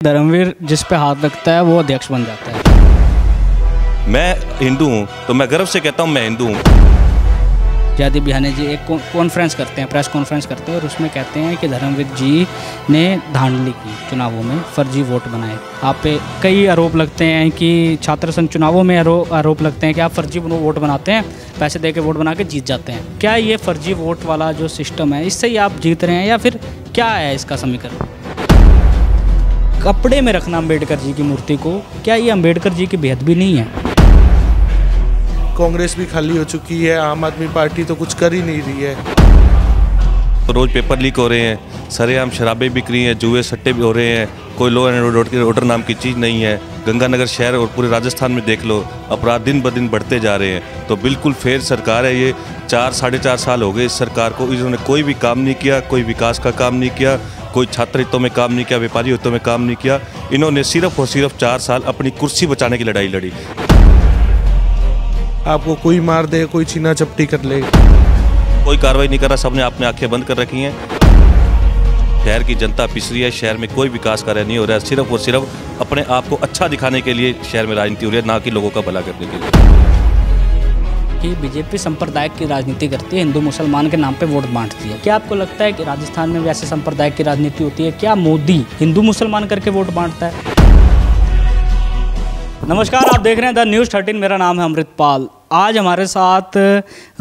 धर्मवीर जिस पे हाथ रखता है वो अध्यक्ष बन जाता है। मैं हिंदू हूँ तो मैं गर्व से कहता हूँ मैं हिंदू हूँ। जयदीप बिहाने जी एक कॉन्फ्रेंस करते हैं, प्रेस कॉन्फ्रेंस करते हैं और उसमें कहते हैं कि धर्मवीर जी ने धांधली की, चुनावों में फर्जी वोट बनाए। आप पे कई आरोप लगते हैं कि छात्र संघ चुनावों में आरोप लगते हैं कि आप फर्जी वोट बनाते हैं, पैसे दे के वोट बना के जीत जाते हैं। क्या ये फर्जी वोट वाला जो सिस्टम है इससे ही आप जीत रहे हैं या फिर क्या है इसका समीकरण? कपड़े में रखना अम्बेडकर जी की मूर्ति को, क्या ये अम्बेडकर जी की बेअदबी नहीं है? कांग्रेस भी खाली हो चुकी है, आम आदमी पार्टी तो कुछ कर ही नहीं रही है। तो रोज़ पेपर लीक हो रहे हैं, सरेआम शराबें बिक रही हैं, जुए सट्टे भी हो रहे हैं, कोई लॉ एंड ऑर्डर नाम की चीज़ नहीं है। गंगानगर शहर और पूरे राजस्थान में देख लो, अपराध दिन ब दिन बढ़ते जा रहे हैं। तो बिल्कुल फेर सरकार है ये। 4-4.5 साल हो गए इस सरकार को, इन्होंने कोई भी काम नहीं किया, कोई विकास का काम नहीं किया, कोई छात्र हितों में काम नहीं किया, व्यापारी हितों में काम नहीं किया। इन्होंने सिर्फ और सिर्फ 4 साल अपनी कुर्सी बचाने की लड़ाई लड़ी। आपको कोई मार दे, कोई छीना चपटी कर ले, कोई कार्रवाई नहीं कर रहा, सबने अपने आंखें बंद कर रखी हैं। शहर की जनता पिस रही है, शहर में कोई विकास कार्य नहीं हो रहा है, सिर्फ और सिर्फ अपने आप को अच्छा दिखाने के लिए शहर में राजनीति हो रही है, ना कि लोगों का भला करने के लिए। कि बीजेपी संप्रदाय की राजनीति करती है, हिंदू मुसलमान के नाम पे वोट बांटती है। क्या आपको लगता है कि राजस्थान में वैसे संप्रदाय की राजनीति होती है? क्या मोदी हिंदू मुसलमान करके वोट बांटता है? नमस्कार, आप देख रहे हैं द न्यूज़ 13। मेरा नाम है अमृतपाल। आज हमारे साथ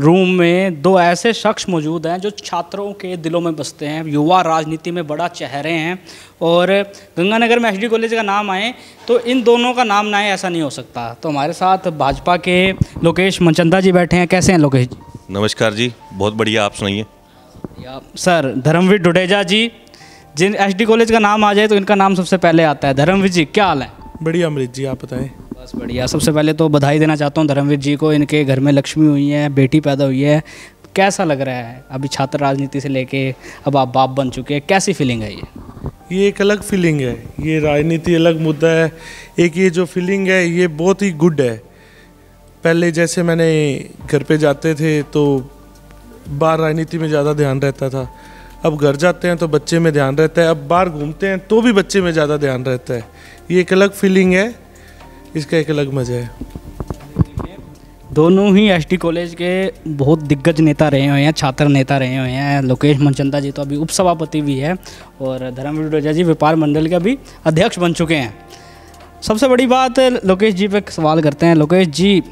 रूम में दो ऐसे शख्स मौजूद हैं जो छात्रों के दिलों में बसते हैं, युवा राजनीति में बड़ा चेहरे हैं। और गंगानगर में एचडी कॉलेज का नाम आए तो इन दोनों का नाम ना आए ऐसा नहीं हो सकता। तो हमारे साथ भाजपा के लोकेश मनचंदा जी बैठे हैं। कैसे हैं लोकेश जी? नमस्कार जी, बहुत बढ़िया, आप सुनाइए। सर, धर्मवीर डुडेजा जी, जिन एचडी कॉलेज का नाम आ जाए तो इनका नाम सबसे पहले आता है। धर्मवीर जी, क्या हाल है? बढ़िया अमृत जी, आप बताएं। बस बढ़िया। सबसे पहले तो बधाई देना चाहता हूँ धर्मवीर जी को, इनके घर में लक्ष्मी हुई है, बेटी पैदा हुई है। कैसा लग रहा है? अभी छात्र राजनीति से लेके अब आप बाप बन चुके हैं, कैसी फीलिंग है ये एक अलग फीलिंग है। ये राजनीति अलग मुद्दा है, एक ये जो फीलिंग है ये बहुत ही गुड है। पहले जैसे मैंने घर पे जाते थे तो बाहर राजनीति में ज़्यादा ध्यान रहता था, अब घर जाते हैं तो बच्चे में ध्यान रहता है, अब बाहर घूमते हैं तो भी बच्चे में ज़्यादा ध्यान रहता है। ये एक अलग फीलिंग है, इसका एक अलग मज़ा है। दोनों ही एचडी कॉलेज के बहुत दिग्गज नेता रहे हुए हैं, छात्र नेता रहे हुए हैं। लोकेश मनचंदा जी तो अभी उपसभापति भी है और धर्मवीर डुडेजा जी व्यापार मंडल के अभी अध्यक्ष बन चुके हैं। सबसे बड़ी बात लोकेश जी पे सवाल करते हैं। लोकेश जी,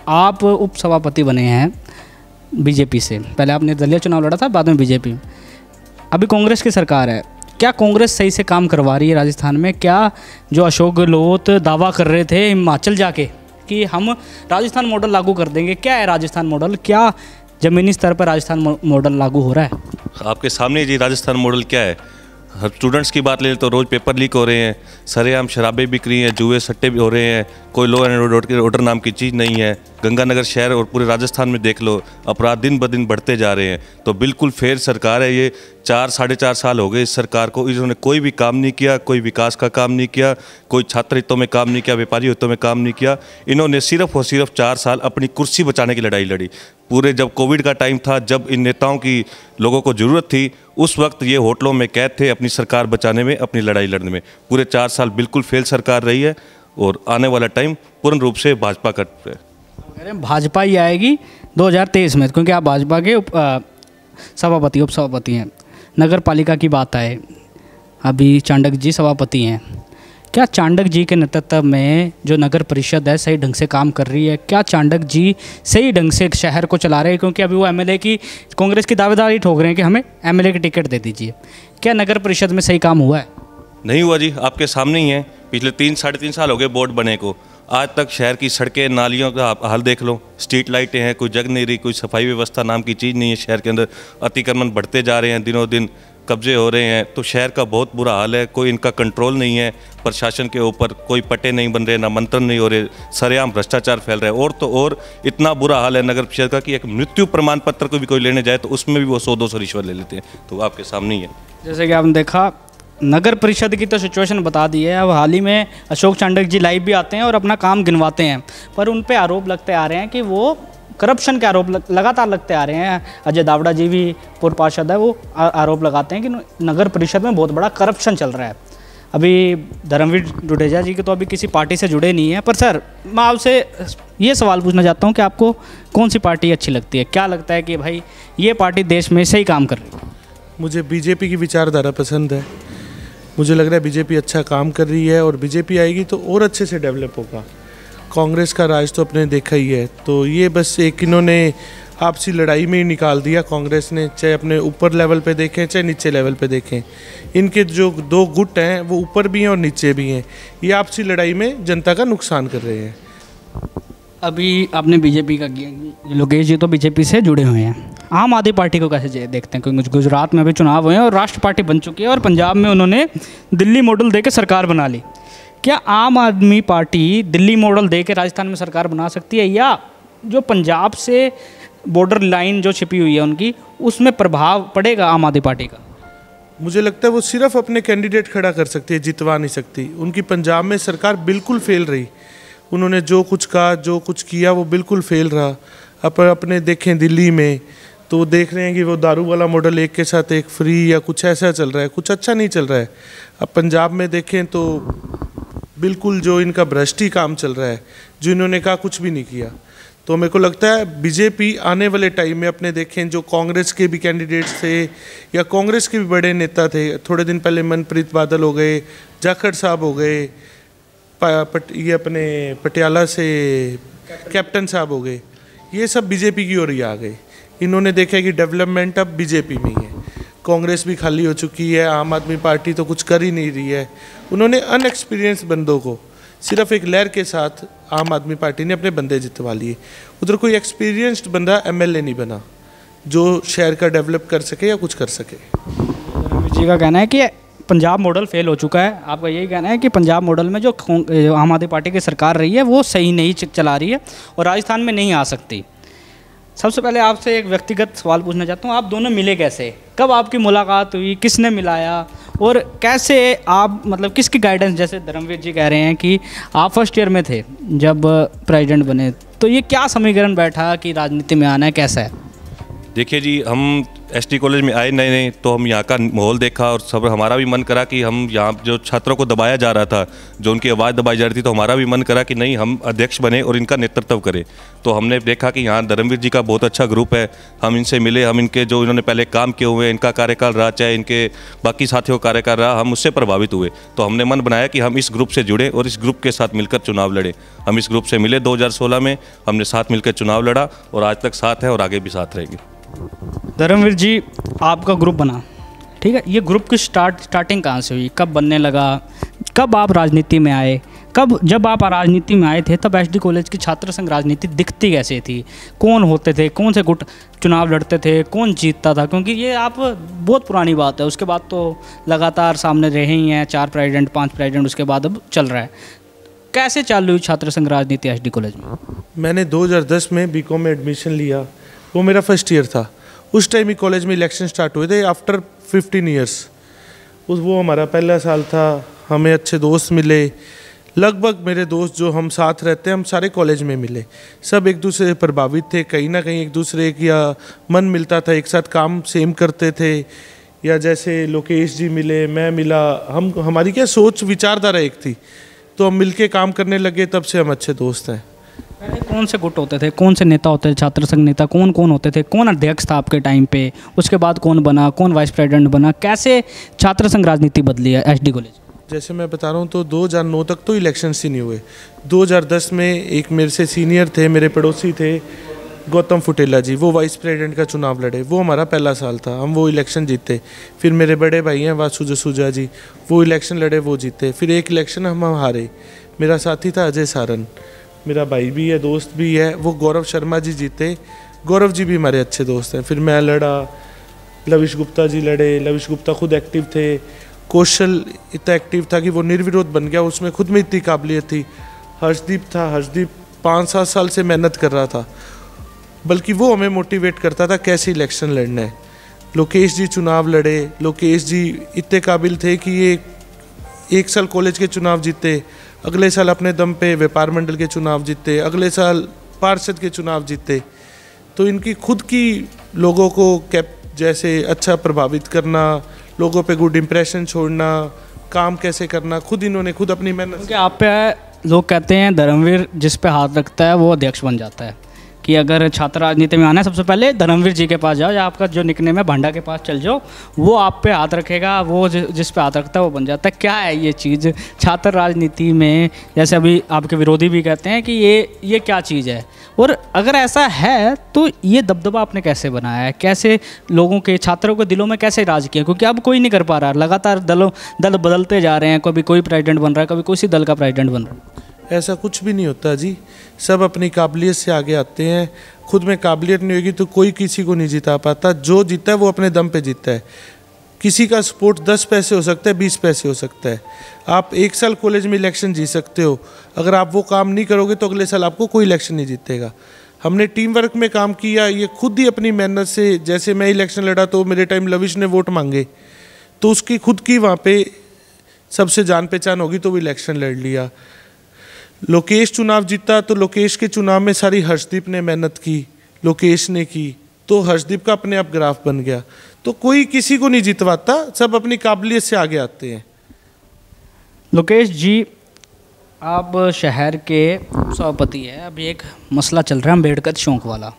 आप उपसभापति बने हैं बीजेपी से, पहले आपने दलीय चुनाव लड़ा था, बाद में बीजेपी। अभी कांग्रेस की सरकार है, क्या कांग्रेस सही से काम करवा रही है राजस्थान में? क्या जो अशोक गहलोत दावा कर रहे थे हिमाचल जाके कि हम राजस्थान मॉडल लागू कर देंगे, क्या है राजस्थान मॉडल? क्या ज़मीनी स्तर पर राजस्थान मॉडल लागू हो रहा है? आपके सामने जी राजस्थान मॉडल क्या है। स्टूडेंट्स की बात ले तो रोज़ पेपर लीक हो रहे हैं, सरेआम शराबें बिक रही हैं, जुए सट्टे भी हो रहे हैं, कोई लॉ एंड ऑर्डर नाम की चीज़ नहीं है। गंगानगर शहर और पूरे राजस्थान में देख लो, अपराध दिन ब दिन बढ़ते जा रहे हैं। तो बिल्कुल फेर सरकार है ये। 4-4.5 साल हो गए इस सरकार को, इन्होंने कोई भी काम नहीं किया, कोई विकास का काम नहीं किया, कोई छात्र हितों में काम नहीं किया, व्यापारी हितों में काम नहीं किया। इन्होंने सिर्फ और सिर्फ 4 साल अपनी कुर्सी बचाने की लड़ाई लड़ी। पूरे जब कोविड का टाइम था, जब इन नेताओं की लोगों को ज़रूरत थी, उस वक्त ये होटलों में कैद थे अपनी सरकार बचाने में, अपनी लड़ाई लड़ने में। पूरे 4 साल बिल्कुल फेल सरकार रही है और आने वाला टाइम पूर्ण रूप से भाजपा का है। भाजपा ही आएगी 2023 में, क्योंकि आप भाजपा के सभापति उपसभापति हैं। नगर पालिका की बात आए, अभी चांडक जी सभापति हैं। क्या चांडक जी के नेतृत्व में जो नगर परिषद है सही ढंग से काम कर रही है? क्या चांडक जी सही ढंग से शहर को चला रहे हैं? क्योंकि अभी वो एमएलए की, कांग्रेस की दावेदारी ठोक रहे हैं कि हमें एमएलए की टिकट दे दीजिए। क्या नगर परिषद में सही काम हुआ है? नहीं हुआ जी, आपके सामने ही है। पिछले 3-3.5 साल हो गए बोर्ड बने को, आज तक शहर की सड़कें नालियों का आप हाल देख लो। स्ट्रीट लाइटें हैं, कोई जग नहीं रही, कोई सफाई व्यवस्था नाम की चीज़ नहीं है शहर के अंदर। अतिक्रमण बढ़ते जा रहे हैं, दिनों दिन कब्जे हो रहे हैं। तो शहर का बहुत बुरा हाल है, कोई इनका कंट्रोल नहीं है प्रशासन के ऊपर, कोई पट्टे नहीं बन रहे, ना मंत्रण नहीं हो रहे, सरेआम भ्रष्टाचार फैल रहा है। और तो और इतना बुरा हाल है नगर परिषद का कि एक मृत्यु प्रमाण पत्र को भी कोई लेने जाए तो उसमें भी वो 100-200 रिश्वत ले लेते हैं। तो आपके सामने ही है। जैसे कि आपने देखा, नगर परिषद की तो सिचुएशन बता दी है। अब हाल ही में अशोक चांडक जी लाइव भी आते हैं और अपना काम गिनवाते हैं, पर उन पे आरोप लगते आ रहे हैं कि वो करप्शन के आरोप लगातार लगते आ रहे हैं। अजय दावड़ा जी भी पूर्व पार्षद है, वो आरोप लगाते हैं कि नगर परिषद में बहुत बड़ा करप्शन चल रहा है। अभी धर्मवीर जुडेजा जी के तो अभी किसी पार्टी से जुड़े नहीं हैं, पर सर मैं आपसे ये सवाल पूछना चाहता हूँ कि आपको कौन सी पार्टी अच्छी लगती है? क्या लगता है कि भाई ये पार्टी देश में सही काम कर रही है? मुझे बीजेपी की विचारधारा पसंद है। मुझे लग रहा है बीजेपी अच्छा काम कर रही है और बीजेपी आएगी तो और अच्छे से डेवलप होगा। कांग्रेस का राज तो अपने देखा ही है, तो ये बस एक इन्होंने आपसी लड़ाई में ही निकाल दिया कांग्रेस ने, चाहे अपने ऊपर लेवल पे देखें चाहे नीचे लेवल पे देखें। इनके जो दो गुट हैं वो ऊपर भी हैं और नीचे भी हैं, ये आपसी लड़ाई में जनता का नुकसान कर रहे हैं। अभी आपने बीजेपी का किया, लोकेश जी तो बीजेपी से जुड़े हुए हैं, आम आदमी पार्टी को कैसे देखते हैं? क्योंकि गुजरात में अभी चुनाव हुए हैं और राष्ट्र पार्टी बन चुकी है और पंजाब में उन्होंने दिल्ली मॉडल दे के सरकार बना ली। क्या आम आदमी पार्टी दिल्ली मॉडल दे के राजस्थान में सरकार बना सकती है, या जो पंजाब से बॉर्डर लाइन जो छिपी हुई है उनकी, उसमें प्रभाव पड़ेगा आम आदमी पार्टी का? मुझे लगता है वो सिर्फ अपने कैंडिडेट खड़ा कर सकती है, जितवा नहीं सकती। उनकी पंजाब में सरकार बिल्कुल फेल रही, उन्होंने जो कुछ कहा जो कुछ किया वो बिल्कुल फेल रहा। अपने देखें दिल्ली में तो देख रहे हैं कि वो दारू वाला मॉडल एक के साथ एक फ्री या कुछ ऐसा चल रहा है, कुछ अच्छा नहीं चल रहा है। अब पंजाब में देखें तो बिल्कुल जो इनका भ्रष्ट ही काम चल रहा है, जो इन्होंने कहा कुछ भी नहीं किया। तो मेरे को लगता है बीजेपी आने वाले टाइम में अपने देखें जो कांग्रेस के भी कैंडिडेट्स थे या कांग्रेस के भी बड़े नेता थे, थोड़े दिन पहले मनप्रीत बादल हो गए, जाखड़ साहब हो गए, ये अपने पटियाला से कैप्टन साहब हो गए, ये सब बीजेपी की ओर ही आ गए। इन्होंने देखा कि डेवलपमेंट अब बीजेपी में ही है, कांग्रेस भी खाली हो चुकी है, आम आदमी पार्टी तो कुछ कर ही नहीं रही है। उन्होंने अनएक्सपीरियंस बंदों को सिर्फ एक लहर के साथ आम आदमी पार्टी ने अपने बंदे जितवा लिए। उधर कोई एक्सपीरियंस्ड बंदा एमएलए नहीं बना जो शहर का डेवलप कर सके या कुछ कर सके। जी का कहना है कि पंजाब मॉडल फेल हो चुका है, आपका यही कहना है कि पंजाब मॉडल में जो आम आदमी पार्टी की सरकार रही है वो सही नहीं चला रही है और राजस्थान में नहीं आ सकती। सबसे पहले आपसे एक व्यक्तिगत सवाल पूछना चाहता हूँ, आप दोनों मिले कैसे? कब आपकी मुलाकात हुई? किसने मिलाया? और कैसे आप, मतलब किसकी गाइडेंस? जैसे धर्मवीर जी कह रहे हैं कि आप फर्स्ट ईयर में थे जब प्रेसिडेंट बने, तो ये क्या समीकरण बैठा कि राजनीति में आना है, कैसा है? देखिए जी, हम एसटी कॉलेज में आए नए नए, तो हम यहाँ का माहौल देखा और सब हमारा भी मन करा कि हम यहाँ जो छात्रों को दबाया जा रहा था, जो उनकी आवाज़ दबाई जा रही थी, तो हमारा भी मन करा कि नहीं, हम अध्यक्ष बने और इनका नेतृत्व करें। तो हमने देखा कि यहाँ धर्मवीर जी का बहुत अच्छा ग्रुप है, हम इनसे मिले, हम इनके जो इन्होंने पहले काम किए हुए, इनका कार्यकाल रहा, चाहे इनके बाकी साथियों का कार्यकाल रहा, हम उससे प्रभावित हुए। तो हमने मन बनाया कि हम इस ग्रुप से जुड़े और इस ग्रुप के साथ मिलकर चुनाव लड़े। हम इस ग्रुप से मिले 2016 में, हमने साथ मिलकर चुनाव लड़ा और आज तक साथ है और आगे भी साथ रहेंगे। धर्मवीर जी, आपका ग्रुप बना, ठीक है, ये ग्रुप की स्टार्टिंग कहाँ से हुई? कब बनने लगा? कब आप राजनीति में आए? जब आप राजनीति में आए थे तब एसडी कॉलेज की छात्र संघ राजनीति दिखती कैसे थी? कौन होते थे? कौन से गुट चुनाव लड़ते थे? कौन जीतता था? क्योंकि ये आप बहुत पुरानी बात है, उसके बाद तो लगातार सामने रहे ही हैं, 4 प्रेसिडेंट 5 प्रेसिडेंट, उसके बाद अब चल रहा है। कैसे चालू हुई छात्र संघ राजनीति एसडी कॉलेज में? मैंने 2010 में बीकॉम में एडमिशन लिया, वो मेरा फर्स्ट ईयर था। उस टाइम ही कॉलेज में इलेक्शन स्टार्ट हुए थे आफ्टर 15 ईयर्स। वो हमारा पहला साल था, हमें अच्छे दोस्त मिले, लगभग मेरे दोस्त जो हम साथ रहते हैं हम सारे कॉलेज में मिले, सब एक दूसरे से प्रभावित थे, कहीं ना कहीं एक दूसरे का मन मिलता था, एक साथ काम सेम करते थे। या जैसे लोकेश जी मिले, मैं मिला, हमारी क्या सोच विचारधारा एक थी, तो हम मिलके काम करने लगे, तब से हम अच्छे दोस्त हैं। पहले कौन से गुट होते थे? कौन से नेता होते थे? छात्र संघ नेता कौन कौन होते थे? कौन अध्यक्ष था आपके टाइम पे? उसके बाद कौन बना? कौन वाइस प्रेसिडेंट बना? कैसे छात्र संघ राजनीति बदली है एसडी कॉलेज? जैसे मैं बता रहा हूँ तो 2009 तक तो इलेक्शंस ही नहीं हुए। 2010 में एक मेरे से सीनियर थे, मेरे पड़ोसी थे गौतम फुटेला जी, वो वाइस प्रेसिडेंट का चुनाव लड़े, वो हमारा पहला साल था, हम वो इलेक्शन जीते। फिर मेरे बड़े भाई हैं वासु जसूजा जी, वो इलेक्शन लड़े, वो जीते। फिर एक इलेक्शन हम हारे, मेरा साथी था अजय सारन, मेरा भाई भी है, दोस्त भी है, वो गौरव शर्मा जी जीते। गौरव जी भी हमारे अच्छे दोस्त हैं। फिर मैं लड़ा, लविश गुप्ता जी लड़े, लविश गुप्ता खुद एक्टिव थे, कौशल इतना एक्टिव था कि वो निर्विरोध बन गया, उसमें खुद में इतनी काबिलियत थी। हर्षदीप था, हर्षदीप 5-7 साल से मेहनत कर रहा था, बल्कि वो हमें मोटिवेट करता था कैसे इलेक्शन लड़ना है। लोकेश जी चुनाव लड़े, लोकेश जी इतने काबिल थे कि ये 1 साल कॉलेज के चुनाव जीते, अगले साल अपने दम पे व्यापार मंडल के चुनाव जीते, अगले साल पार्षद के चुनाव जीते। तो इनकी खुद की लोगों को जैसे अच्छा प्रभावित करना, लोगों पे गुड इम्प्रेशन छोड़ना, काम कैसे करना, खुद इन्होंने खुद अपनी मेहनत। क्योंकि आप पे लोग कहते हैं धर्मवीर जिस पे हाथ रखता है वो अध्यक्ष बन जाता है, कि अगर छात्र राजनीति में आना है सबसे पहले धर्मवीर जी के पास जाओ, या आपका जो निकनेम है भांडा के पास चल जाओ, वो आप पे हाथ रखेगा, वो जिस पे हाथ रखता है वो बन जाता है। क्या है ये चीज़ छात्र राजनीति में? जैसे अभी आपके विरोधी भी कहते हैं कि ये क्या चीज़ है, और अगर ऐसा है तो ये दबदबा आपने कैसे बनाया है, कैसे लोगों के छात्रों के दिलों में कैसे राज किया? क्योंकि अब कोई नहीं कर पा रहा, लगातार दल बदलते जा रहे हैं, कभी कोई प्रेसिडेंट बन रहा है, कभी किसी दल का प्रेसिडेंट बन रहा है। ऐसा कुछ भी नहीं होता जी, सब अपनी काबिलियत से आगे आते हैं। खुद में काबिलियत नहीं होगी तो कोई किसी को नहीं जिता पाता। जो जीता है वो अपने दम पे जीता है। किसी का सपोर्ट 10 पैसे हो सकता है, 20 पैसे हो सकता है। आप 1 साल कॉलेज में इलेक्शन जीत सकते हो, अगर आप वो काम नहीं करोगे तो अगले साल आपको कोई इलेक्शन नहीं जीतेगा। हमने टीम वर्क में काम किया, ये खुद ही अपनी मेहनत से। जैसे मैं इलेक्शन लड़ा तो मेरे टाइम लविश ने वोट मांगे, तो उसकी खुद की वहाँ पे सबसे जान पहचान होगी तो वो इलेक्शन लड़ लिया। लोकेश चुनाव जीता तो लोकेश के चुनाव में सारी हर्षदीप ने मेहनत की, लोकेश ने की, तो हर्षदीप का अपने आप ग्राफ बन गया। तो कोई किसी को नहीं जितवाता, सब अपनी काबिलियत से आगे आते हैं। लोकेश जी, आप शहर के सभापति हैं। अभी एक मसला चल रहा है अम्बेडकर चौक वाला।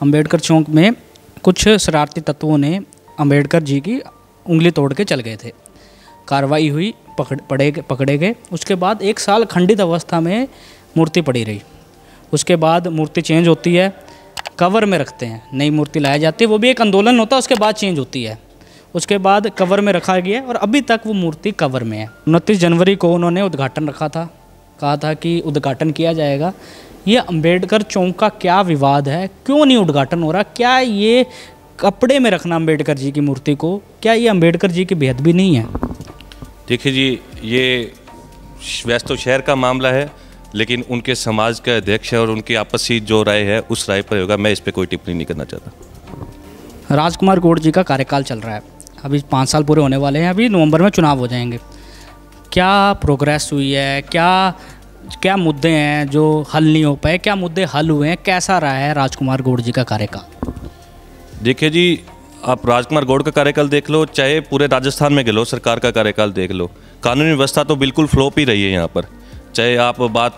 अम्बेडकर चौक में कुछ शरारती तत्वों ने अम्बेडकर जी की उंगली तोड़ के चल गए थे। कार्रवाई हुई, पकड़े गए। उसके बाद 1 साल खंडित अवस्था में मूर्ति पड़ी रही। उसके बाद मूर्ति चेंज होती है, कवर में रखते हैं, नई मूर्ति लाई जाती है, वो भी एक आंदोलन होता है, उसके बाद चेंज होती है। उसके बाद कवर में रखा गया और अभी तक वो मूर्ति कवर में है। 29 जनवरी को उन्होंने उद्घाटन रखा था, कहा था कि उद्घाटन किया जाएगा। ये अम्बेडकर चौक का क्या विवाद है, क्यों नहीं उद्घाटन हो रहा? क्या ये कपड़े में रखना अम्बेडकर जी की मूर्ति को, क्या ये अम्बेडकर जी की बेअदबी नहीं है? देखिए जी, ये वैसे तो शहर का मामला है, लेकिन उनके समाज के अध्यक्ष है और उनकी आपसी जो राय है उस राय पर होगा। मैं इस पर कोई टिप्पणी नहीं करना चाहता। राजकुमार गौड़ जी का कार्यकाल चल रहा है, अभी 5 साल पूरे होने वाले हैं, अभी नवंबर में चुनाव हो जाएंगे। क्या प्रोग्रेस हुई है, क्या मुद्दे हैं जो हल नहीं हो पाए, क्या मुद्दे हल हुए हैं, कैसा रहा है राजकुमार गौड़ जी का कार्यकाल? देखिए जी, आप राजकुमार गौड़ का कार्यकाल देख लो, चाहे पूरे राजस्थान में लो, सरकार का कार्यकाल देख लो, कानूनी व्यवस्था तो बिल्कुल फ्लॉप ही रही है यहाँ पर। चाहे आप बात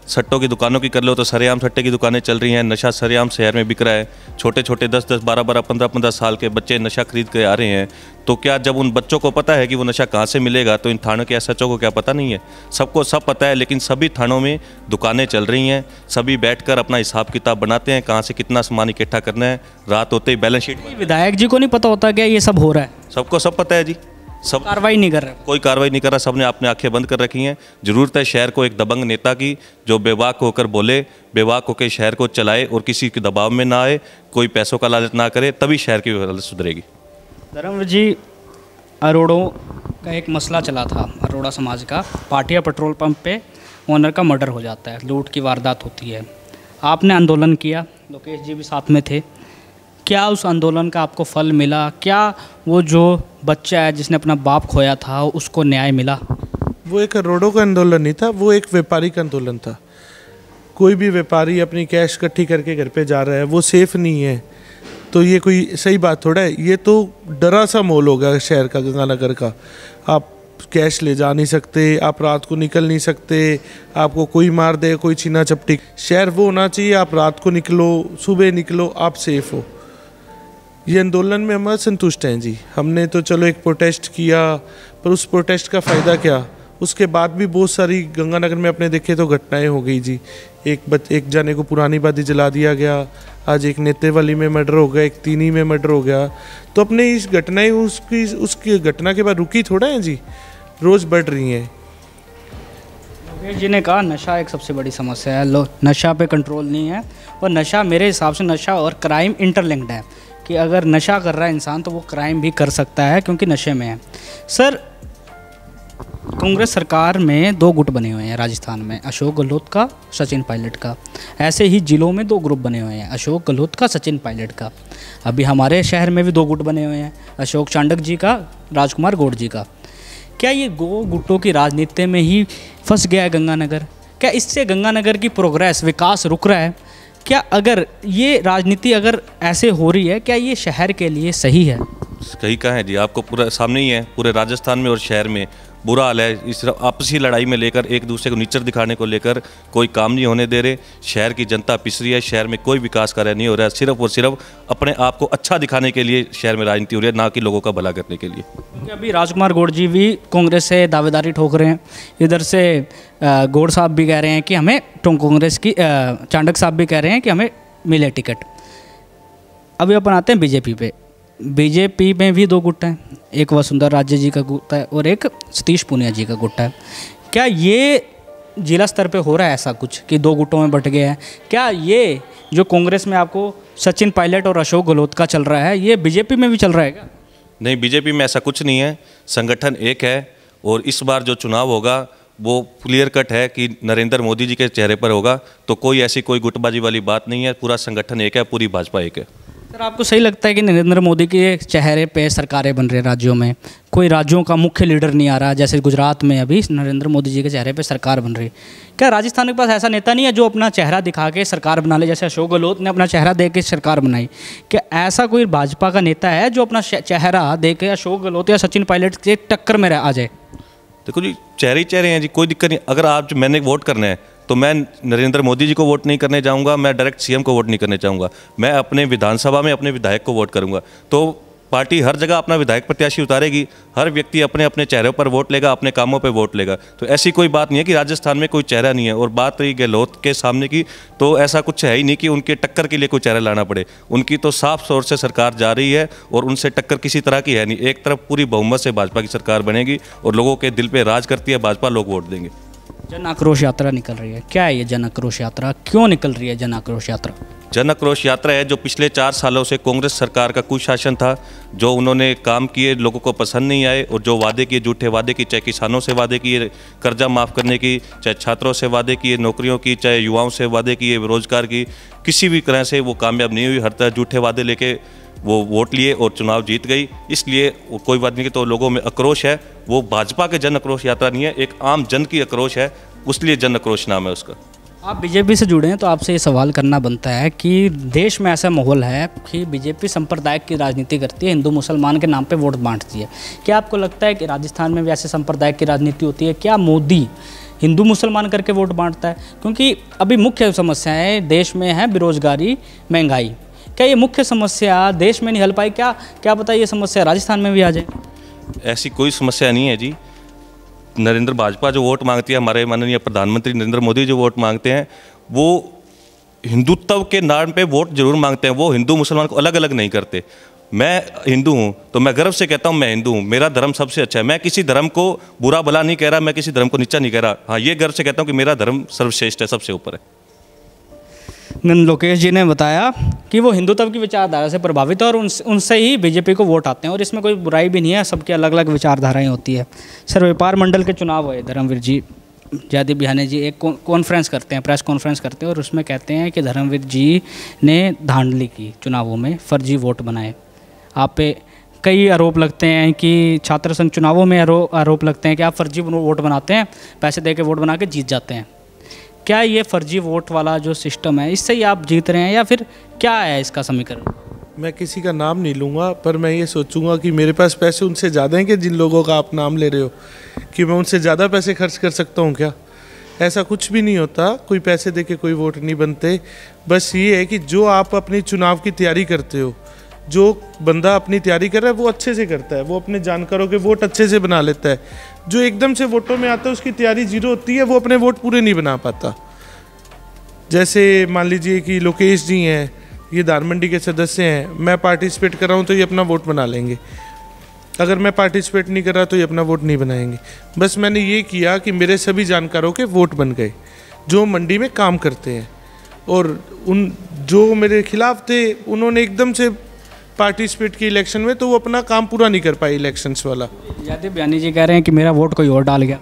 सट्टों की दुकानों की कर लो तो सरेआम सट्टे की दुकानें चल रही हैं, नशा सरेआम शहर में बिक रहा है। छोटे छोटे 10-10, 12-12, 15-15 साल के बच्चे नशा खरीद के आ रहे हैं। तो क्या जब उन बच्चों को पता है कि वो नशा कहाँ से मिलेगा, तो इन थानों के एसएचओ को क्या पता नहीं है? सबको सब पता है, लेकिन सभी थानों में दुकानें चल रही हैं, सभी बैठकर अपना हिसाब किताब बनाते हैं, कहाँ से कितना सामान इकट्ठा करना है। रात होते ही बैलेंस शीट। विधायक जी को नहीं पता होता क्या ये सब हो रहा है? सबको सब पता है जी, सब कार्रवाई नहीं कर रहे। कोई कार्रवाई नहीं कर रहा, सबने अपने आंखें बंद कर रखी हैं। जरूरत है शहर को एक दबंग नेता की, जो बेबाक होकर बोले, बेबाक होकर शहर को चलाए और किसी के दबाव में ना आए, कोई पैसों का लालच ना करे, तभी शहर की हालत सुधरेगी। धर्मवीर जी, अरोड़ों का एक मसला चला था, अरोड़ा समाज का। पाटिया पेट्रोल पंप पे ओनर का मर्डर हो जाता है, लूट की वारदात होती है। आपने आंदोलन किया, लोकेश जी भी साथ में थे। क्या उस आंदोलन का आपको फल मिला? क्या वो जो बच्चा है जिसने अपना बाप खोया था उसको न्याय मिला? वो एक करोड़ों का आंदोलन नहीं था, वो एक व्यापारी का आंदोलन था। कोई भी व्यापारी अपनी कैश इकट्ठी करके घर पे जा रहा है, वो सेफ नहीं है, तो ये कोई सही बात थोड़ा है। ये तो डरा सा माहौल होगा शहर का, गंगानगर का। आप कैश ले जा नहीं सकते, आप रात को निकल नहीं सकते, आपको कोई मार दे, कोई छीना झपटी। शहर वो होना चाहिए, आप रात को निकलो, सुबह निकलो, आप सेफ हो। ये आंदोलन में हम असंतुष्ट हैं जी। हमने तो चलो एक प्रोटेस्ट किया, पर उस प्रोटेस्ट का फ़ायदा क्या? उसके बाद भी बहुत सारी गंगानगर में अपने देखे तो घटनाएं हो गई जी। एक जाने को पुरानी बादी जला दिया गया, आज एक नेतेवाली में मर्डर हो गया, एक तीनी में मर्डर हो गया। तो अपने इस घटनाएं उसकी घटना के बाद रुकी थोड़ा है जी, रोज़ बढ़ रही हैं। लोकेश जी ने कहा नशा एक सबसे बड़ी समस्या है, नशा पे कंट्रोल नहीं है। और नशा, मेरे हिसाब से नशा और क्राइम इंटरलिंक्ड है, कि अगर नशा कर रहा है इंसान तो वो क्राइम भी कर सकता है क्योंकि नशे में है। सर, कांग्रेस सरकार में 2 गुट बने हुए हैं राजस्थान में, अशोक गहलोत का, सचिन पायलट का। ऐसे ही जिलों में 2 ग्रुप बने हुए हैं, अशोक गहलोत का, सचिन पायलट का। अभी हमारे शहर में भी 2 गुट बने हुए हैं, अशोक चांडक जी का, राजकुमार गौड़ जी का। क्या ये 2 गुटों की राजनीति में ही फंस गया है गंगानगर? क्या इससे गंगानगर की प्रोग्रेस, विकास रुक रहा है? क्या अगर ये राजनीति अगर ऐसे हो रही है, क्या ये शहर के लिए सही है? सही कहा है जी, आपको पूरा सामने ही है। पूरे राजस्थान में और शहर में बुरा हाल है। इस आपसी लड़ाई में लेकर, एक दूसरे को नीचर दिखाने को लेकर कोई काम नहीं होने दे रहे। शहर की जनता पिस रही है, शहर में कोई विकास कार्य नहीं हो रहा है, सिर्फ और सिर्फ अपने आप को अच्छा दिखाने के लिए शहर में राजनीति हो रही है, ना कि लोगों का भला करने के लिए। अभी राजकुमार गौड़ जी भी कांग्रेस से दावेदारी ठोक रहे हैं, इधर से गौड़ साहब भी कह रहे हैं कि हमें कांग्रेस की, चांडक साहब भी कह रहे हैं कि हमें मिले टिकट। अभी अपन आते हैं बीजेपी पे। बीजेपी में भी दो गुट हैं, एक वसुंधरा राजे जी का गुट है और एक सतीश पूनिया जी का गुट है। क्या ये जिला स्तर पे हो रहा है ऐसा कुछ कि दो गुटों में बट गए हैं? क्या ये जो कांग्रेस में आपको सचिन पायलट और अशोक गहलोत का चल रहा है, ये बीजेपी में भी चल रहा है क्या? नहीं, बीजेपी में ऐसा कुछ नहीं है। संगठन एक है और इस बार जो चुनाव होगा वो क्लियर कट है कि नरेंद्र मोदी जी के चेहरे पर होगा। तो कोई ऐसी कोई गुटबाजी वाली बात नहीं है। पूरा संगठन एक है, पूरी भाजपा एक है। सर, आपको सही लगता है कि नरेंद्र मोदी के चेहरे पे सरकारें बन रही हैं राज्यों में? कोई राज्यों का मुख्य लीडर नहीं आ रहा, जैसे गुजरात में अभी नरेंद्र मोदी जी के चेहरे पे सरकार बन रही है। क्या राजस्थान के पास ऐसा नेता नहीं है जो अपना चेहरा दिखा के सरकार बना ले, जैसे अशोक गहलोत ने अपना चेहरा दे के सरकार बनाई? क्या ऐसा कोई भाजपा का नेता है जो अपना चेहरा दे के अशोक गहलोत या सचिन पायलट के टक्कर में आ जाए? देखो जी, चेहरे ही चेहरे हैं जी, कोई दिक्कत नहीं। अगर आप मैंने वोट करना है तो मैं नरेंद्र मोदी जी को वोट नहीं करने जाऊंगा, मैं डायरेक्ट सीएम को वोट नहीं करने चाहूँगा, मैं अपने विधानसभा में अपने विधायक को वोट करूंगा। तो पार्टी हर जगह अपना विधायक प्रत्याशी उतारेगी, हर व्यक्ति अपने अपने चेहरे पर वोट लेगा, अपने कामों पर वोट लेगा। तो ऐसी कोई बात नहीं है कि राजस्थान में कोई चेहरा नहीं है। और बात रही गहलोत के सामने की, तो ऐसा कुछ है ही नहीं कि उनके टक्कर के लिए कोई चेहरा लाना पड़े। उनकी तो साफ तौर से सरकार जा रही है और उनसे टक्कर किसी तरह की है नहीं। एक तरफ पूरी बहुमत से भाजपा की सरकार बनेगी और लोगों के दिल पे राज करती है भाजपा, लोग वोट देंगे। जन आक्रोश यात्रा निकल रही है, क्या है ये जन आक्रोश यात्रा? क्यों निकल रही है जन आक्रोश यात्रा? जन आक्रोश यात्रा है जो पिछले 4 सालों से कांग्रेस सरकार का कुशासन था, जो उन्होंने काम किए लोगों को पसंद नहीं आए, और जो वादे किए, झूठे वादे किए, चाहे किसानों से वादे किए कर्जा माफ़ करने की, चाहे छात्रों से वादे किए नौकरियों की, चाहे युवाओं से वादे किए रोजगार की, किसी भी तरह से वो कामयाब नहीं हुई। हर तरह झूठे वादे लेके वो वोट लिए और चुनाव जीत गई। इसलिए कोई बात नहीं कि तो लोगों में आक्रोश है, वो भाजपा के जन आक्रोश यात्रा नहीं है, एक आम जन की आक्रोश है, उसलिए जन आक्रोश नाम है उसका। आप बीजेपी से जुड़े हैं तो आपसे ये सवाल करना बनता है कि देश में ऐसा माहौल है कि बीजेपी सांप्रदायिक की राजनीति करती है, हिंदू मुसलमान के नाम पे वोट बांटती है। क्या आपको लगता है कि राजस्थान में भी ऐसे सांप्रदायिक की राजनीति होती है? क्या मोदी हिंदू मुसलमान करके वोट बांटता है? क्योंकि अभी मुख्य समस्याएं देश में है बेरोजगारी, महंगाई। क्या ये मुख्य समस्या देश में नहीं हल पाई? क्या पता ये समस्या राजस्थान में भी आ जाए? ऐसी कोई समस्या नहीं है जी। नरेंद्र भाजपा जो वोट मांगती है, हमारे माननीय प्रधानमंत्री नरेंद्र मोदी जो वोट मांगते हैं, वो हिंदुत्व के नाम पे वोट जरूर मांगते हैं। वो हिंदू मुसलमान को अलग अलग नहीं करते। मैं हिंदू हूँ तो मैं गर्व से कहता हूँ मैं हिंदू हूँ, मेरा धर्म सबसे अच्छा है। मैं किसी धर्म को बुरा भला नहीं कह रहा, मैं किसी धर्म को नीचा नहीं कह रहा। हाँ, ये गर्व से कहता हूँ कि मेरा धर्म सर्वश्रेष्ठ है, सबसे ऊपर है। लोकेश जी ने बताया कि वो हिंदुत्व की विचारधारा से प्रभावित है और उनसे ही बीजेपी को वोट आते हैं, और इसमें कोई बुराई भी नहीं है, सबकी अलग अलग विचारधाराएं होती है। सर, व्यापार मंडल के चुनाव हुए, धर्मवीर जी जयदीप बिहाने जी एक कॉन्फ्रेंस करते हैं, प्रेस कॉन्फ्रेंस करते हैं, और उसमें कहते हैं कि धर्मवीर जी ने धांधली की, चुनावों में फर्जी वोट बनाए। आप पे कई आरोप लगते हैं कि छात्र संघ चुनावों में आरोप लगते हैं कि आप फर्जी वोट बनाते हैं, पैसे दे के वोट बना के जीत जाते हैं। क्या ये फर्जी वोट वाला जो सिस्टम है, इससे ही आप जीत रहे हैं या फिर क्या है इसका समीकरण? मैं किसी का नाम नहीं लूँगा, पर मैं ये सोचूंगा कि मेरे पास पैसे उनसे ज़्यादा हैं कि जिन लोगों का आप नाम ले रहे हो, कि मैं उनसे ज़्यादा पैसे खर्च कर सकता हूँ क्या? ऐसा कुछ भी नहीं होता, कोई पैसे दे के कोई वोट नहीं बनते। बस ये है कि जो आप अपनी चुनाव की तैयारी करते हो, जो बंदा अपनी तैयारी कर रहा है वो अच्छे से करता है, वो अपने जानकारों के वोट अच्छे से बना लेता है। जो एकदम से वोटों में आता है उसकी तैयारी जीरो होती है, वो अपने वोट पूरे नहीं बना पाता। जैसे मान लीजिए कि लोकेश जी हैं, ये धारमंडी के सदस्य हैं, मैं पार्टिसिपेट कर रहा हूँ तो ये अपना वोट बना लेंगे। अगर मैं पार्टिसिपेट नहीं कर रहा तो ये अपना वोट नहीं बनाएंगे। बस मैंने ये किया कि मेरे सभी जानकारों के वोट बन गए जो मंडी में काम करते हैं, और उन जो मेरे खिलाफ थे उन्होंने एकदम से पार्टिसिपेट किया इलेक्शन में, तो वो अपना काम पूरा नहीं कर पाए इलेक्शंस वाला। जयदीप बिहानी जी कह रहे हैं कि मेरा वोट कोई और डाल गया।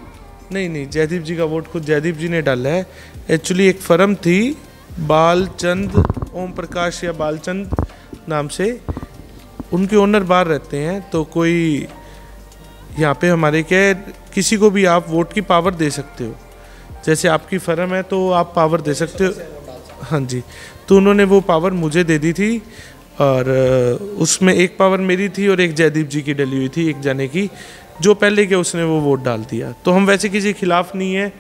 नहीं, जयदीप जी का वोट खुद जयदीप जी ने डाला है। एक्चुअली एक फर्म थी बालचंद ओम प्रकाश या बालचंद नाम से, उनके ओनर बाहर रहते हैं। तो कोई यहाँ पे हमारे क्या है, किसी को भी आप वोट की पावर दे सकते हो। जैसे आपकी फर्म है तो आप पावर दे सकते हो। हाँ जी, तो उन्होंने वो पावर मुझे दे दी थी, और उसमें एक पावर मेरी थी और एक जयदीप जी की डली हुई थी, एक जाने की। जो पहले के उसने वो वोट डाल दिया। तो हम वैसे किसी के खिलाफ नहीं है।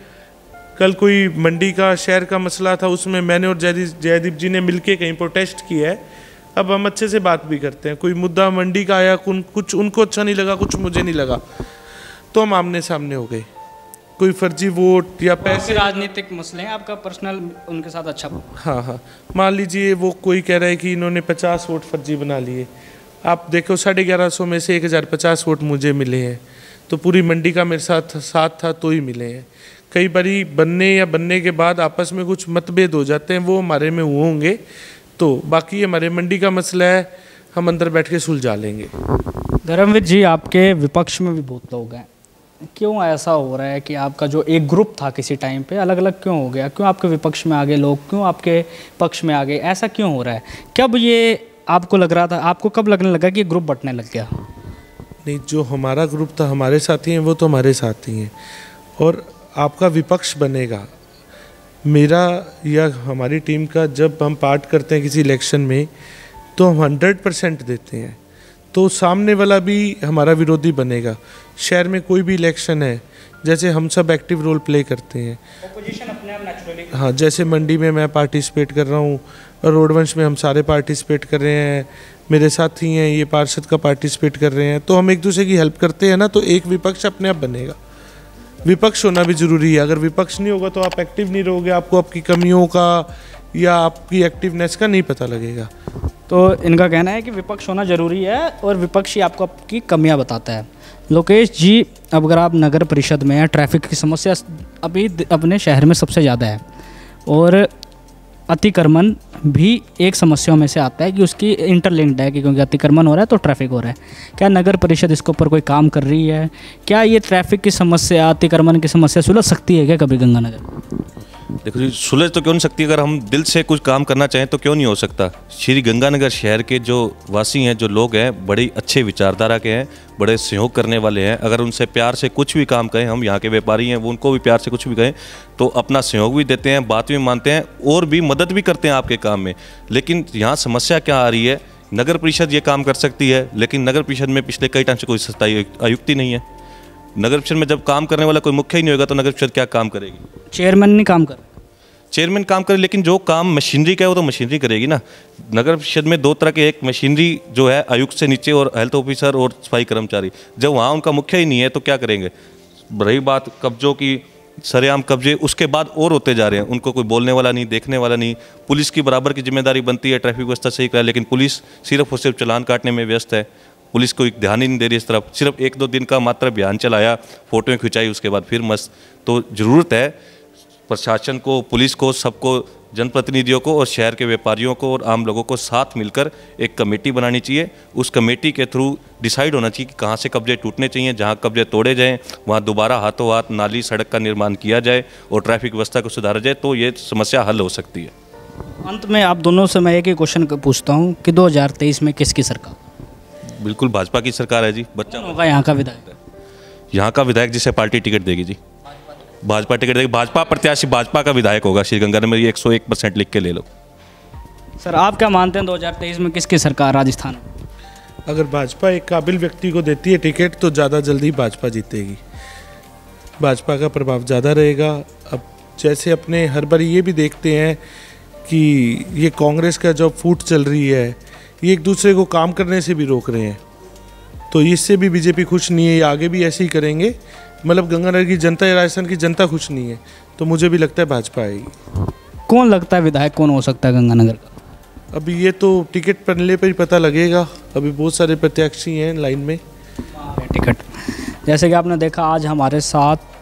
कल कोई मंडी का शहर का मसला था, उसमें मैंने और जयदीप जी ने मिलके कहीं प्रोटेस्ट किया है। अब हम अच्छे से बात भी करते हैं। कोई मुद्दा मंडी का आया, कुछ उनको अच्छा नहीं लगा, कुछ मुझे नहीं लगा, तो हम आमने सामने हो गए। कोई फर्जी वोट या पैसे, राजनीतिक मसले हैं आपका पर्सनल उनके साथ अच्छा। हाँ, मान लीजिए वो कोई कह रहा है कि इन्होंने 50 वोट फर्जी बना लिए। आप देखो 1150 में से 1050 वोट मुझे मिले हैं, तो पूरी मंडी का मेरे साथ था तो ही मिले हैं। कई बारी बनने के बाद आपस में कुछ मतभेद हो जाते हैं, वो हमारे में हुए होंगे। तो बाकी हमारे मंडी का मसला है, हम अंदर बैठ के सुलझा लेंगे। धर्मवीर जी, आपके विपक्ष में भी बहुत लोग हैं, क्यों ऐसा हो रहा है कि आपका जो एक ग्रुप था किसी टाइम पे अलग अलग क्यों हो गया? क्यों आपके विपक्ष में आ गए लोग, क्यों आपके पक्ष में आ गए? ऐसा क्यों हो रहा है? कब ये आपको लग रहा था, आपको कब लगने लगा कि ग्रुप बंटने लग गया? नहीं, जो हमारा ग्रुप था, हमारे साथी हैं, वो तो हमारे साथी हैं। और आपका विपक्ष बनेगा, मेरा या हमारी टीम का, जब हम पार्ट करते हैं किसी इलेक्शन में तो हम 100% देते हैं, तो सामने वाला भी हमारा विरोधी बनेगा। शहर में कोई भी इलेक्शन है, जैसे हम सब एक्टिव रोल प्ले करते हैं। ऑपोजिशन अपने आप नेचुरली, हाँ, जैसे मंडी में मैं पार्टिसिपेट कर रहा हूँ और रोडवंश में हम सारे पार्टिसिपेट कर रहे हैं, मेरे साथी हैं ये पार्षद का पार्टिसिपेट कर रहे हैं, तो हम एक दूसरे की हेल्प करते हैं ना, तो एक विपक्ष अपने आप बनेगा। विपक्ष होना भी ज़रूरी है। अगर विपक्ष नहीं होगा तो आप एक्टिव नहीं रहोगे, आपको आपकी कमियों का या आपकी एक्टिवनेस का नहीं पता लगेगा। तो इनका कहना है कि विपक्ष होना ज़रूरी है और विपक्ष ही आपको आपकी कमियां बताता है। लोकेश जी, अब अगर आप नगर परिषद में हैं, ट्रैफिक की समस्या अभी अपने शहर में सबसे ज़्यादा है और अतिक्रमण भी एक समस्याओं में से आता है कि उसकी इंटरलिंक्ड है कि क्योंकि अतिक्रमण हो रहा है तो ट्रैफिक हो रहा है। क्या नगर परिषद इसके ऊपर कोई काम कर रही है? क्या ये ट्रैफिक की समस्या, अतिक्रमण की समस्या सुलझ सकती है क्या कभी गंगानगर? देखो जी, सुलझ तो क्यों नहीं सकती, अगर हम दिल से कुछ काम करना चाहें तो क्यों नहीं हो सकता। श्री गंगानगर शहर के जो वासी हैं, जो लोग हैं, बड़ी अच्छे विचारधारा के हैं, बड़े सहयोग करने वाले हैं। अगर उनसे प्यार से कुछ भी काम कहें, हम यहाँ के व्यापारी हैं, वो उनको भी प्यार से कुछ भी कहें तो अपना सहयोग भी देते हैं, बात भी मानते हैं और भी मदद भी करते हैं आपके काम में। लेकिन यहाँ समस्या क्या आ रही है, नगर परिषद ये काम कर सकती है, लेकिन नगर परिषद में पिछले कई टाइम से कोई स्थायी आयुक्त ही नहीं है। नगर परिषद में जब काम करने वाला कोई मुख्य ही नहीं होगा तो नगर परिषद क्या काम करेगी? चेयरमैन नहीं काम कर, चेयरमैन काम करे, लेकिन जो काम मशीनरी का है वो तो मशीनरी करेगी ना। नगर परिषद में दो तरह के, एक मशीनरी जो है आयुक्त से नीचे और हेल्थ ऑफिसर और सफाई कर्मचारी, जब वहाँ उनका मुख्य ही नहीं है तो क्या करेंगे। रही बात कब्जों की, सरेआम कब्जे उसके बाद और होते जा रहे हैं, उनको कोई बोलने वाला नहीं, देखने वाला नहीं। पुलिस की बराबर की जिम्मेदारी बनती है ट्रैफिक व्यवस्था सही कराए, लेकिन पुलिस सिर्फ और सिर्फ चालान काटने में व्यस्त है। पुलिस को एक ध्यान ही नहीं दे रही इस तरफ। सिर्फ 1-2 दिन का मात्र अभियान चलाया, फोटोएं खिंचाई, उसके बाद फिर मस्त। तो ज़रूरत है प्रशासन को, पुलिस को, सबको, जनप्रतिनिधियों को और शहर के व्यापारियों को और आम लोगों को साथ मिलकर एक कमेटी बनानी चाहिए। उस कमेटी के थ्रू डिसाइड होना चाहिए कि कहाँ से कब्जे टूटने चाहिए, जहाँ कब्जे तोड़े जाएं वहाँ दोबारा हाथों हाथ नाली सड़क का निर्माण किया जाए और ट्रैफिक व्यवस्था को सुधारा जाए, तो ये समस्या हल हो सकती है। अंत में आप दोनों से मैं एक ही क्वेश्चन पूछता हूँ कि 2023 में किसकी सरकार? बिल्कुल भाजपा की सरकार है जी। बच्चा होगा यहाँ का विधायक? यहाँ का विधायक जिसे पार्टी टिकट देगी जी, भाजपा टिकट देगी, भाजपा प्रत्याशी भाजपा का विधायक होगा श्री गंगानगर में। 101% लिख के ले लो। सर, आप क्या मानते हैं 2023 में किसकी सरकार राजस्थान में? अगर भाजपा एक काबिल व्यक्ति को देती है टिकट तो ज़्यादा जल्दी भाजपा जीतेगी, भाजपा का प्रभाव ज़्यादा रहेगा। अब जैसे अपने हर बार ये भी देखते हैं कि ये कांग्रेस का जो फूट चल रही है, ये एक दूसरे को काम करने से भी रोक रहे हैं, तो इससे भी बीजेपी खुश नहीं है। ये आगे भी ऐसे ही करेंगे, मतलब गंगानगर की जनता या राजस्थान की जनता खुश नहीं है, तो मुझे भी लगता है भाजपा आएगी। कौन लगता है विधायक कौन हो सकता है गंगानगर का? अभी ये तो टिकट पड़ने पर ही पता लगेगा, अभी बहुत सारे प्रत्याशी हैं लाइन में। टिकट, जैसे कि आपने देखा आज हमारे साथ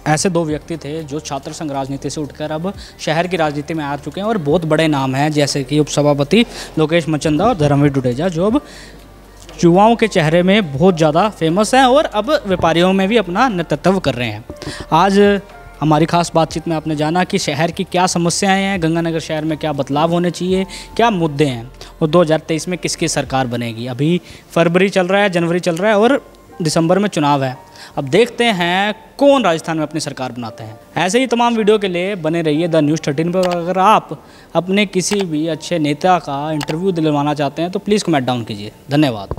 ऐसे दो व्यक्ति थे जो छात्र संघ राजनीति से उठकर अब शहर की राजनीति में आ चुके हैं और बहुत बड़े नाम हैं, जैसे कि उपसभापति लोकेश मनचंदा और धर्मवीर डुडेजा, जो अब युवाओं के चेहरे में बहुत ज़्यादा फेमस हैं और अब व्यापारियों में भी अपना नेतृत्व कर रहे हैं। आज हमारी खास बातचीत में आपने जाना कि शहर की क्या समस्याएं हैं, गंगानगर शहर में क्या बदलाव होने चाहिए, क्या मुद्दे हैं और 2023 में किसकी सरकार बनेगी। अभी फरवरी चल रहा है, जनवरी चल रहा है और दिसंबर में चुनाव है। अब देखते हैं कौन राजस्थान में अपनी सरकार बनाते हैं। ऐसे ही तमाम वीडियो के लिए बने रहिए द न्यूज़ 13 पर। अगर आप अपने किसी भी अच्छे नेता का इंटरव्यू दिलवाना चाहते हैं तो प्लीज़ कमेंट डाउन कीजिए। धन्यवाद।